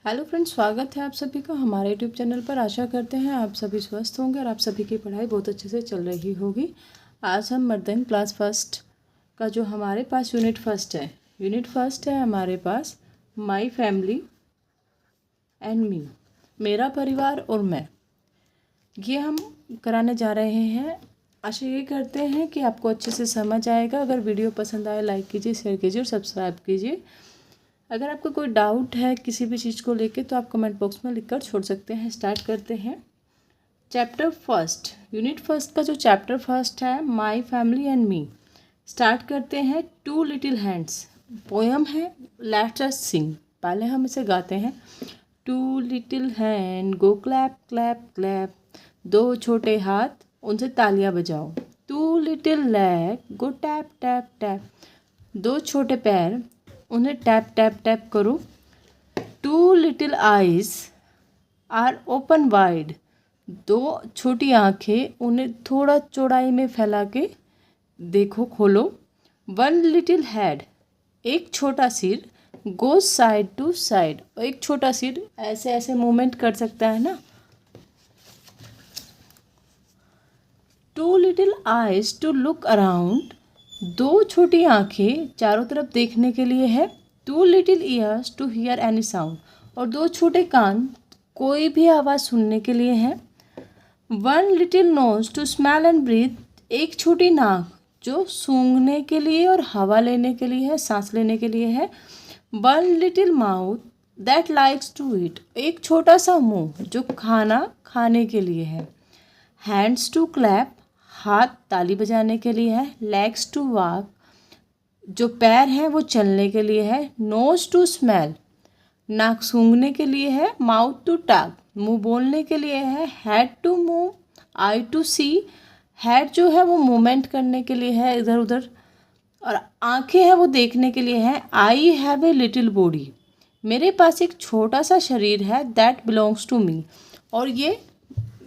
Hello friends, स्वागत है आप सभी का हमारे यूट्यूब चैनल पर। आशा करते हैं आप सभी स्वस्थ होंगे और आप सभी की पढ़ाई बहुत अच्छे से चल रही होगी। आज हम मर्दन क्लास फर्स्ट का जो हमारे पास यूनिट फर्स्ट है हमारे पास माय फैमिली एंड मी, मेरा परिवार और मैं, ये हम कराने जा रहे हैं। आशा ये करते हैं कि आपको अच्छे से समझ आएगा। अगर वीडियो पसंद आए लाइक कीजिए, शेयर कीजिए और सब्सक्राइब कीजिए। अगर आपको कोई डाउट है किसी भी चीज़ को लेके तो आप कमेंट बॉक्स में लिखकर छोड़ सकते हैं। स्टार्ट करते हैं। चैप्टर फर्स्ट, यूनिट फर्स्ट का जो चैप्टर फर्स्ट है my family and me. Start करते हैं। टू लिटिल हैंड्स पोयम है, लेट्स अस सिंग। पहले हम इसे गाते हैं। Two little hand go clap clap clap, दो छोटे हाथ उनसे तालियां बजाओ। Two little leg go tap tap tap, दो छोटे पैर उन्हें टैप टैप टैप करो। Two little eyes are open wide, दो छोटी आँखें उन्हें थोड़ा चौड़ाई में फैला के देखो, खोलो। वन लिटिल हेड, एक छोटा सिर, गो साइड टू साइड, एक छोटा सिर ऐसे ऐसे मूवमेंट कर सकता है ना। Two little eyes to look around, दो छोटी आँखें चारों तरफ देखने के लिए है। Two little ears to hear any sound, और दो छोटे कान कोई भी आवाज़ सुनने के लिए है। One little nose to smell and breathe, एक छोटी नाक जो सूंघने के लिए और हवा लेने के लिए है, सांस लेने के लिए है। One little mouth that likes to eat, एक छोटा सा मुंह जो खाना खाने के लिए है। हैंड्स टू क्लैप, हाथ ताली बजाने के लिए है। लेग्स टू वॉक, जो पैर हैं वो चलने के लिए है। नोज टू स्मेल, नाक सूंघने के लिए है। माउथ टू टॉक, मुंह बोलने के लिए है। Head to move, eye to see, head जो है वो मूवमेंट करने के लिए है इधर उधर, और आंखें हैं वो देखने के लिए है। I have a little body, मेरे पास एक छोटा सा शरीर है। दैट बिलोंग्स टू मी, और ये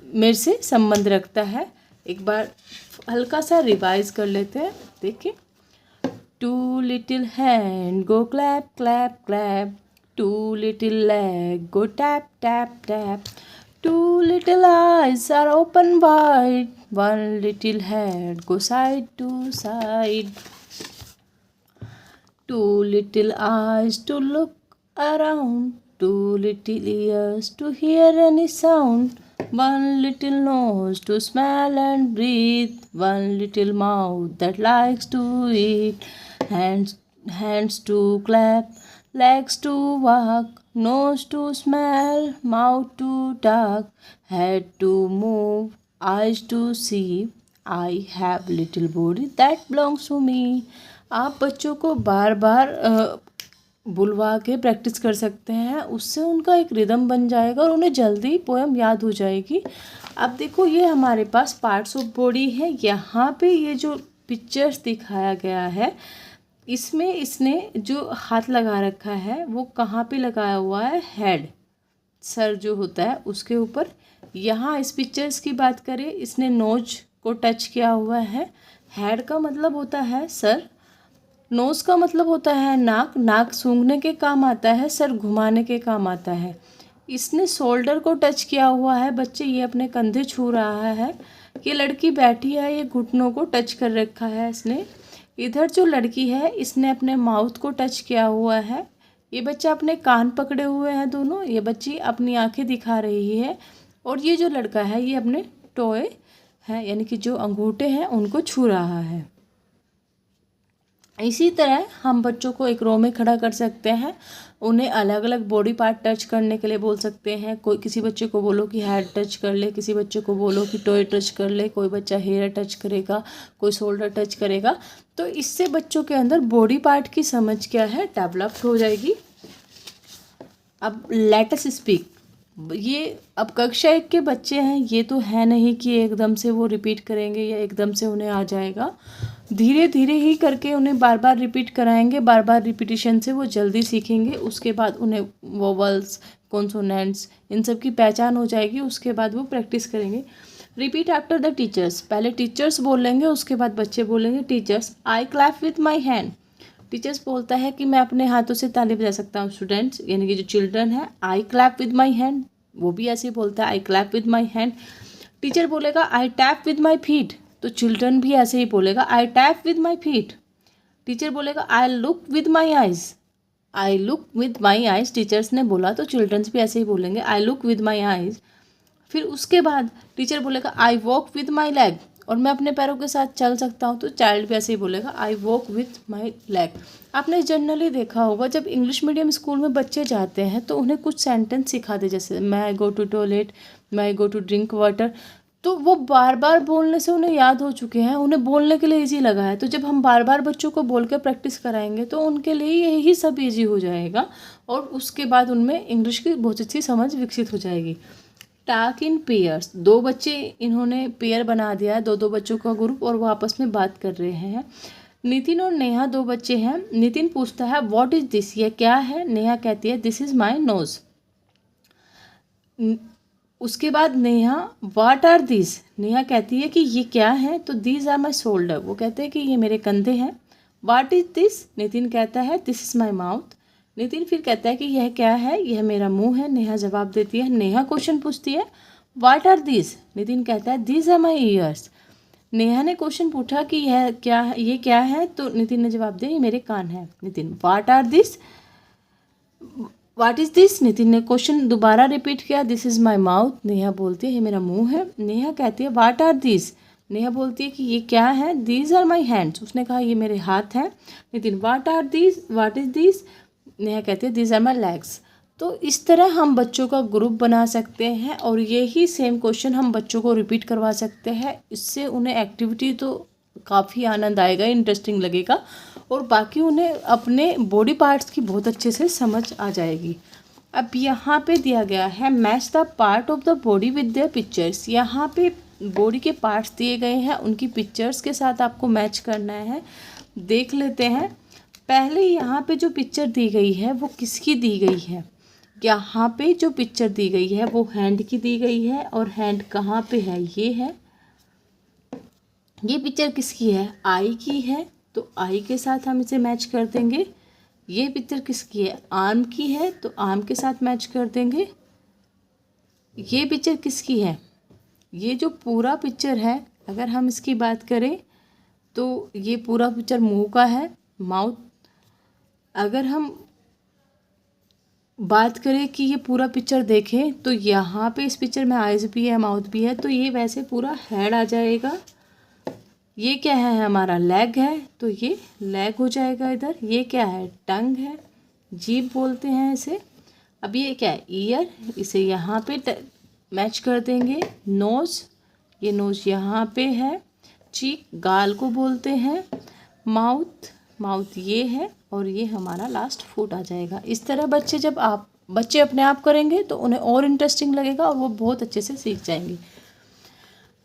मेरे से संबंध रखता है। एक बार हल्का सा रिवाइज कर लेते हैं, देखिए। Two little hand go clap clap clap, two little leg go tap tap tap, two little eyes are open wide, one little head go side to side, two little eyes to look around, two little ears to hear any sound, one little nose to smell and breathe, one little mouth that likes to eat, hands to clap, legs to walk, nose to smell, mouth to talk, head to move, eyes to see, I have little body that belongs to me। आप बच्चों को बार बार बुलवा के practice कर सकते हैं, उससे उनका एक रिदम बन जाएगा और उन्हें जल्दी पोएम याद हो जाएगी। अब देखो, ये हमारे पास पार्ट्स ऑफ बॉडी है। यहाँ पे ये जो पिक्चर्स दिखाया गया है, इसमें इसने जो हाथ लगा रखा है वो कहाँ पे लगाया हुआ है? हेड, सर जो होता है उसके ऊपर। यहाँ इस पिक्चर्स की बात करें, इसने नोज को टच किया हुआ है। हेड का मतलब होता है सर, नोज़ का मतलब होता है नाक, नाक सूंघने के काम आता है, सर घुमाने के काम आता है। इसने शोल्डर को टच किया हुआ है। बच्चे, ये अपने कंधे छू रहा है। ये लड़की बैठी है, ये घुटनों को टच कर रखा है इसने। इधर जो लड़की है इसने अपने माउथ को टच किया हुआ है। ये बच्चा अपने कान पकड़े हुए हैं दोनों। ये बच्ची अपनी आंखें दिखा रही है, और ये जो लड़का है ये अपने टोए हैं, यानी कि जो अंगूठे हैं उनको छू रहा है। इसी तरह हम बच्चों को एक रो में खड़ा कर सकते हैं। उन्हें अलग अलग बॉडी पार्ट टच करने के लिए बोल सकते हैं। कोई किसी बच्चे को बोलो कि हेड टच कर ले, किसी बच्चे को बोलो कि टॉय टच कर ले, कोई बच्चा हेयर टच करेगा, कोई शोल्डर टच करेगा। तो इससे बच्चों के अंदर बॉडी पार्ट की समझ क्या है, डेवलप्ड हो जाएगी। अब लेट अस स्पीक, ये अब कक्षा 1 के बच्चे हैं, ये तो है नहीं कि एकदम से वो रिपीट करेंगे या एकदम से उन्हें आ जाएगा। धीरे धीरे ही करके उन्हें बार बार रिपीट कराएंगे, बार बार रिपीटिशन से वो जल्दी सीखेंगे। उसके बाद उन्हें वोवल्स, कॉन्सोनेंट्स, इन सब की पहचान हो जाएगी। उसके बाद वो प्रैक्टिस करेंगे। रिपीट आफ्टर द टीचर्स, पहले टीचर्स बोलेंगे, उसके बाद बच्चे बोलेंगे teachers. I clap with my hand, teachers बोलता है कि मैं अपने हाथों से ताली बजा सकता हूँ। स्टूडेंट्स यानी कि जो चिल्ड्रन है, I clap with my hand, वो भी ऐसे ही बोलता है, I clap with my hand. Teacher बोलेगा I tap with my feet, तो चिल्ड्रन भी ऐसे ही बोलेगा, I tap with my feet. Teacher बोलेगा I look with my eyes, I look with my eyes, teachers ने बोला तो चिल्ड्रंस भी ऐसे ही बोलेंगे, I look with my eyes. फिर उसके बाद टीचर बोलेगा I walk with my leg, और मैं अपने पैरों के साथ चल सकता हूँ, तो चाइल्ड भी ऐसे ही बोलेगा I walk with my leg. आपने जनरली देखा होगा जब इंग्लिश मीडियम स्कूल में बच्चे जाते हैं तो उन्हें कुछ सेंटेंस सिखाते, जैसे मैं आई गो टू टॉयलेट, मैं आई गो टू ड्रिंक वाटर, तो वो बार बार बोलने से उन्हें याद हो चुके हैं, उन्हें बोलने के लिए ईजी लगा है। तो जब हम बार बार बच्चों को बोल के प्रैक्टिस कराएंगे तो उनके लिए यही सब ईजी हो जाएगा, और उसके बाद उनमें इंग्लिश की बहुत अच्छी समझ विकसित हो जाएगी। टॉक इन पेयर्स, दो बच्चे इन्होंने पेयर बना दिया है, दो बच्चों का ग्रुप, और वो आपस में बात कर रहे हैं। नितिन और नेहा दो बच्चे हैं। नितिन पूछता है व्हाट इज दिस, ये क्या है। नेहा कहती है दिस इज माई नोज। उसके बाद Neha what are this, Neha कहती है कि ये क्या है, तो दीज आर माई शोल्डर, वो कहते हैं कि ये मेरे कंधे हैं। व्हाट इज दिस, नितिन कहता है this is my mouth. Nitin फिर कहता है कि यह क्या है, यह मेरा मुंह है। नेहा जवाब देती है। नेहा क्वेश्चन पूछती है व्हाट आर दिस, नितिन कहता है these are my ears. Neha ने क्वेश्चन पूछा कि यह क्या है, ये क्या है, तो नितिन ने जवाब दिया ये मेरे कान हैं। Nitin what are this, what is this, Nitin ने क्वेश्चन दोबारा रिपीट किया, this is my mouth. Neha बोलती है ये मेरा मुंह है। नेहा कहती है व्हाट आर दिस, नेहा बोलती है कि ये क्या है, दीज आर माई हैंड्स, उसने कहा ये मेरे हाथ हैं। Nitin what are this, what is this, Neha कहती है दीज आर माई लेग्स। तो इस तरह हम बच्चों का ग्रुप बना सकते हैं और यही सेम क्वेश्चन हम बच्चों को रिपीट करवा सकते हैं। इससे उन्हें एक्टिविटी तो काफ़ी आनंद आएगा, इंटरेस्टिंग लगेगा, और बाकी उन्हें अपने बॉडी पार्ट्स की बहुत अच्छे से समझ आ जाएगी। अब यहाँ पे दिया गया है match the part of the body with their pictures. यहाँ पे बॉडी के पार्ट्स दिए गए हैं, उनकी पिक्चर्स के साथ आपको मैच करना है। देख लेते हैं। पहले यहाँ पे जो पिक्चर दी गई है वो किसकी दी गई है। यहाँ पे जो पिक्चर दी गई है वो हैंड की दी गई है, और हैंड कहाँ पे है, ये है। ये पिक्चर किसकी है, आई की है, तो आई के साथ हम इसे मैच कर देंगे। ये पिक्चर किसकी है, आर्म की है, तो आर्म के साथ मैच कर देंगे। ये पिक्चर किसकी है, ये जो पूरा पिक्चर है अगर हम इसकी बात करें तो ये पूरा पिक्चर मुंह का है, माउथ। अगर हम बात करें कि ये पूरा पिक्चर देखें तो यहाँ पे इस पिक्चर में आइज भी है, माउथ भी है, तो ये वैसे पूरा हेड आ जाएगा। ये क्या है, हमारा लेग है, तो ये लेग हो जाएगा इधर। ये क्या है, टंग है, जीभ बोलते हैं इसे। अब ये क्या है, ईयर, इसे यहाँ पे मैच कर देंगे। नोज़, ये नोज़ यहाँ पे है। चीक, गाल को बोलते हैं। माउथ, माउथ ये है, और ये हमारा लास्ट फुट आ जाएगा। इस तरह बच्चे अपने आप करेंगे तो उन्हें और इंटरेस्टिंग लगेगा और वो बहुत अच्छे से सीख जाएंगे।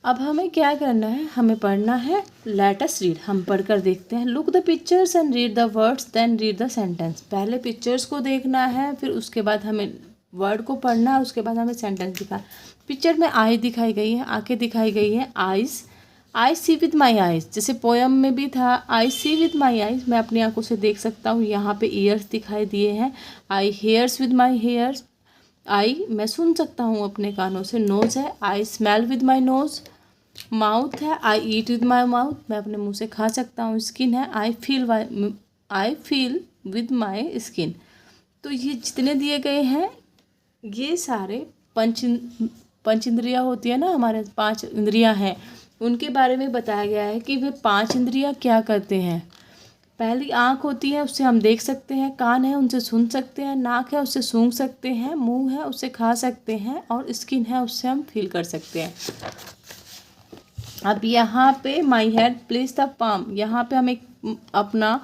अब हमें क्या करना है, हमें पढ़ना है लेट अस रीड। हम पढ़कर देखते हैं। Look the pictures and read the words then read the sentence. पहले पिक्चर्स को देखना है, फिर उसके बाद हमें वर्ड को पढ़ना है, उसके बाद हमें सेंटेंस दिखा। पिक्चर में आई दिखाई गई है, आंखें दिखाई गई है, eyes. I see with my eyes, जैसे पोयम में भी था आई सी विद माई आइज़, मैं अपनी आंखों से देख सकता हूँ। यहाँ पे ईयर्स दिखाई दिए हैं, I hear with my ears. I, मैं सुन सकता हूँ अपने कानों से। नोज़ है, I smell with my nose. Mouth है, I eat with my mouth, मैं अपने मुंह से खा सकता हूँ। स्किन है, I feel with my skin. तो ये जितने दिए गए हैं ये सारे पंच इंद्रियाँ होती है ना, हमारे 5 इंद्रियाँ हैं, उनके बारे में बताया गया है कि वे 5 इंद्रियाँ क्या करते हैं। पहली आँख होती है, उससे हम देख सकते हैं। कान है, उनसे सुन सकते हैं। नाक है, उससे सूंघ सकते हैं। मुंह है, उससे खा सकते हैं। और स्किन है, उससे हम फील कर सकते हैं। अब यहाँ पे my head place the palm, यहाँ पे हम एक अपना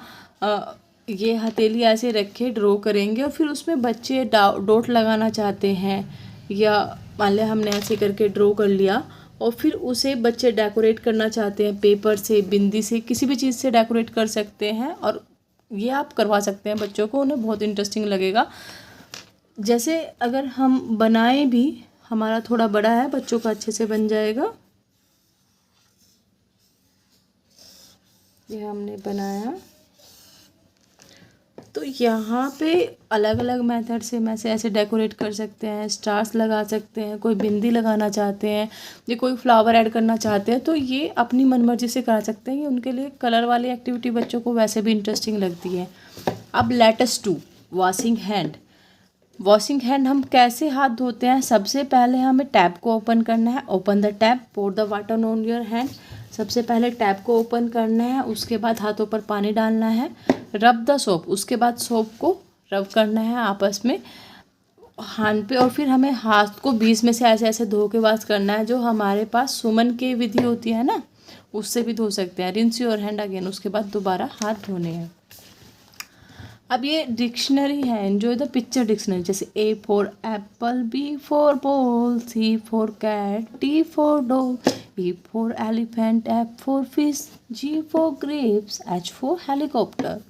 ये हथेली ऐसे रखे ड्रॉ करेंगे, और फिर उसमें बच्चे डॉट लगाना चाहते हैं, या मान लिया हमने ऐसे करके ड्रॉ कर लिया, और फिर उसे बच्चे डेकोरेट करना चाहते हैं पेपर से, बिंदी से, किसी भी चीज़ से डेकोरेट कर सकते हैं। और ये आप करवा सकते हैं बच्चों को, उन्हें बहुत इंटरेस्टिंग लगेगा। जैसे अगर हम बनाएं भी, हमारा थोड़ा बड़ा है, बच्चों का अच्छे से बन जाएगा। ये हमने बनाया, तो यहाँ पे अलग अलग मेथड से ऐसे डेकोरेट कर सकते हैं, स्टार्स लगा सकते हैं, कोई बिंदी लगाना चाहते हैं या कोई फ्लावर ऐड करना चाहते हैं तो ये अपनी मनमर्जी से करा सकते हैं। ये उनके लिए कलर वाली एक्टिविटी बच्चों को वैसे भी इंटरेस्टिंग लगती है। अब let us do washing hand. Washing hand हम कैसे हाथ धोते हैं? सबसे पहले हमें टैप को ओपन करना है। Open the tap, pour the water on your hand. सबसे पहले टैप को ओपन करना है, उसके बाद हाथों पर पानी डालना है। रब द सोप, उसके बाद सोप को रब करना है आपस में हाथ पे, और फिर हमें हाथ को बीच में से ऐसे ऐसे धो के वॉश करना है। जो हमारे पास सुमन की विधि होती है ना, उससे भी धो सकते हैं। रिंस योर हैंड अगेन, उसके बाद दोबारा हाथ धोने हैं। अब ये डिक्शनरी है, एंजॉय द पिक्चर डिक्शनरी। जैसे A for apple, B for ball, C for cat, D for dog, E for elephant, F for fish, G for grapes, H for helicopter,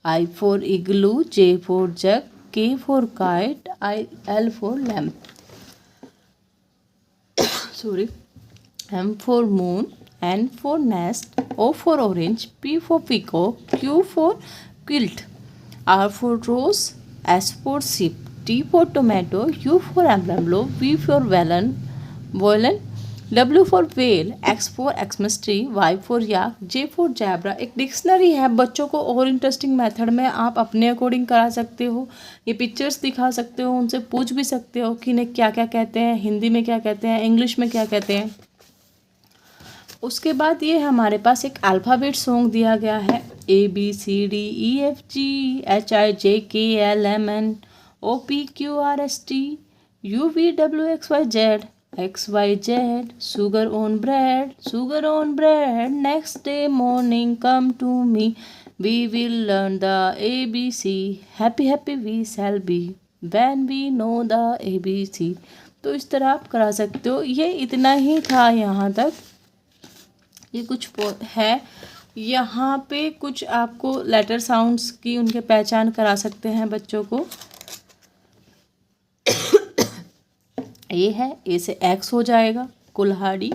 I for igloo, J for jug, K for kite, L for lamp, sorry, M for moon, N for nest, O for orange, P for peacock, Q for quilt, R for rose, S for sheep, T for tomato, U for umbrella, V for violin, W for whale, X for Xmas tree, Y for yak, J for zebra। एक dictionary है, बच्चों को और interesting method में आप अपने according करा सकते हो। ये पिक्चर्स दिखा सकते हो, उनसे पूछ भी सकते हो कि इन्हें क्या क्या कहते हैं, हिंदी में क्या कहते हैं, इंग्लिश में क्या कहते हैं। उसके बाद ये हमारे पास एक अल्फ़ाबेट सॉन्ग दिया गया है। ABCDEFGHIJKLMNOPQRST UVWXYZ XYZ, sugar on bread, next day morning come to me, we will learn the ABC, happy we shall be when we know the ABC। तो इस तरह आप करा सकते हो। ये इतना ही था यहाँ तक। ये कुछ है यहाँ पे, कुछ आपको लेटर साउंड्स की उनके पहचान करा सकते हैं बच्चों को। ये है, ए से एक्स हो जाएगा कुल्हाड़ी,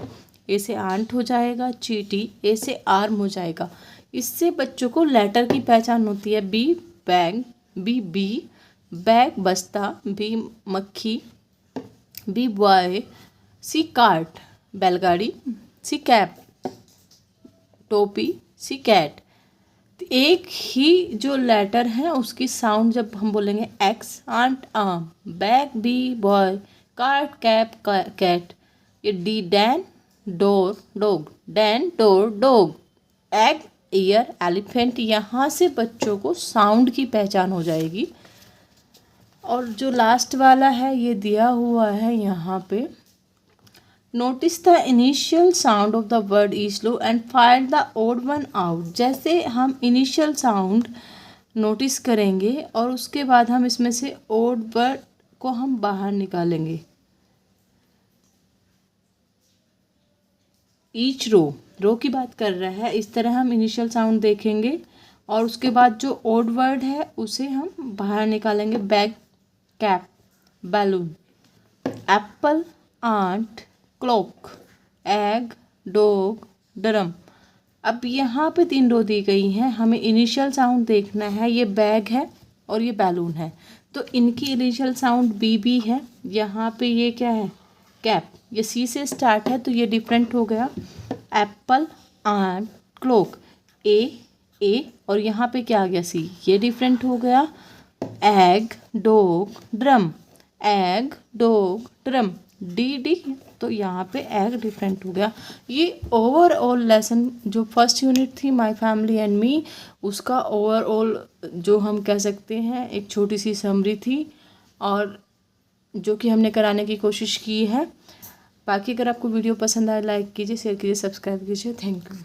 ए से आंट हो जाएगा चींटी, ए से आर्म हो जाएगा। इससे बच्चों को लेटर की पहचान होती है। बी बैग, बी बैग बस्ता, बी मक्खी, बी बॉय, सी कार्ट बैलगाड़ी, सी कैप टोपी, सी कैट। एक ही जो लेटर है उसकी साउंड जब हम बोलेंगे axe, ant arm, bag B boy, cart cap cat. ये D Dan door dog, Dan door dog, egg ear elephant. यहाँ से बच्चों को साउंड की पहचान हो जाएगी। और जो लास्ट वाला है ये दिया हुआ है यहाँ पे। Notice the initial sound of the word is low and find the odd one out. जैसे हम इनिशियल साउंड नोटिस करेंगे और उसके बाद हम इसमें से ओड वर्ड को हम बाहर निकालेंगे। ईच रो की बात कर रहा है। इस तरह हम इनिशियल साउंड देखेंगे और उसके बाद जो ओड वर्ड है उसे हम बाहर निकालेंगे। Bag, cap, balloon, apple, ant, clock, egg, dog, drum. अब यहाँ पे 3 रो दी गई हैं, हमें इनिशियल साउंड देखना है। ये बैग है और ये बैलून है, तो इनकी इनिशियल साउंड बी है। यहाँ पे ये क्या है? कैप। ये सी से स्टार्ट है तो ये डिफरेंट हो गया। एप्पल, आंट, क्लॉक, ए और यहाँ पे क्या आ गया? सी। ये डिफरेंट हो गया। Egg, dog, drum, egg, dog, drum, D. तो यहाँ पे एग डिफरेंट हो गया। ये ओवरऑल लेसन जो फर्स्ट यूनिट थी माय फैमिली एंड मी, उसका ओवरऑल जो हम कह सकते हैं एक छोटी सी समरी थी और जो कि हमने कराने की कोशिश की है। बाकी अगर आपको वीडियो पसंद आए लाइक कीजिए, शेयर कीजिए, सब्सक्राइब कीजिए। Thank you.